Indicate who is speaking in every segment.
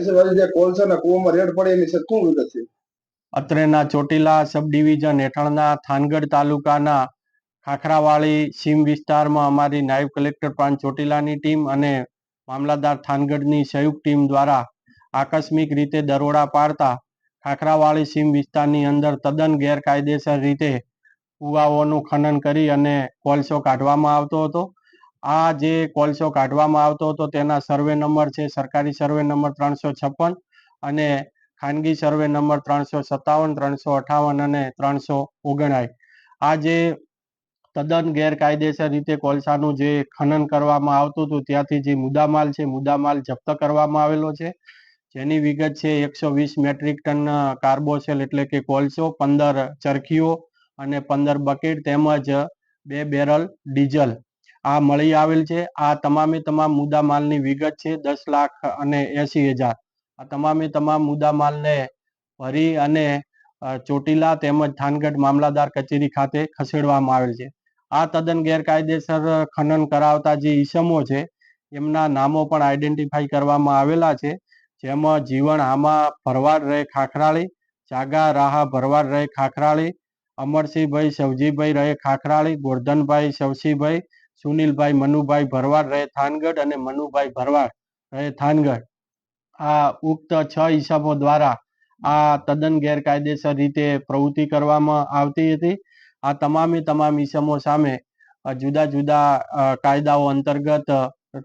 Speaker 1: વાળી જે કોલસાના કૂવામાં રેડ પડે એની સર શું વિગત છે?
Speaker 2: અત્રેના ચોટીલા સબ ડિવિઝન હેઠળના થાનગઢ તાલુકાના ખાખરાવાળી સીમ વિસ્તારમાં અમારી નાયબ કલેક્ટર પ્રાંત ચોટીલાની ટીમ અને મામલતદાર થાનગઢની સંયુક્ત ટીમ દ્વારા આકસ્મિક રીતે દરોડા પાડતા ખાખરાવાળી સીમ વિસ્તારની અંદર તદ્દન ગેરકાયદેસર રીતે કુવાઓનું ખનન કરી અને કોલસો કાઢવામાં આવતો હતો. આ જે કોલસો કાઢવામાં આવતો હતો તેના સર્વે નંબર છે સરકારી સર્વે નંબર 356 અને ખાનગી સર્વે નંબર 357, 358 અને 359. આ જે તદ્દન ગેરકાયદેસર રીતે કોલસાનું જે ખનન કરવામાં આવતું હતું ત્યાંથી જે મુદ્દામાલ છે મુદ્દામાલ જપ્ત કરવામાં આવેલો છે, જેની વિગત છે 120 મેટ્રિક ટન કાર્બોસેલ એટલે કે કોલસો, 15 ચરખીઓ અને 15 બકેટ તેમજ 2 બેરલ ડીઝલ આ મળી આવેલ છે. આ તમામે તમામ મુદ્દામાલની વિગત છે 10,80,000. આ તમામે તમામ મુદ્દામાલને ભરી અને ચોટીલા તેમજ થાનગઢ મામલતદાર કચેરી ખાતે ખસેડવામાં આવેલ છે. આ તદ્દન ગેરકાયદેસર ખનન કરાવતા જે ઈસમો છે એમના નામો પણ આઈડેન્ટિફાઈ કરવામાં આવેલા છે, જેમાં જીવણ હામા ભરવાડ રહે ખાખરાળી, જાગા રાહા ભરવાડ રહે ખાખરાળી, અમરસિંહભાઈ સવજીભાઈ રહે ખાખરાળી, ગોરધનભાઈ સવસીભાઈ, સુનિલભાઈ મનુભાઈ ભરવાડ રહે થાનગઢ અને મનુભાઈ ભરવાડ રહે થાનગઢ. આ ઉક્ત 6 ઈસમો દ્વારા આ તદ્દન ગેરકાયદેસર રીતે પ્રવૃત્તિ કરવામાં આવતી હતી. આ તમામે તમામ ઈસમો સામે જુદા જુદા કાયદાઓ અંતર્ગત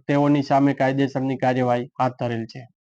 Speaker 2: તેઓની સામે કાયદેસરની કાર્યવાહી હાથ ધરેલ છે.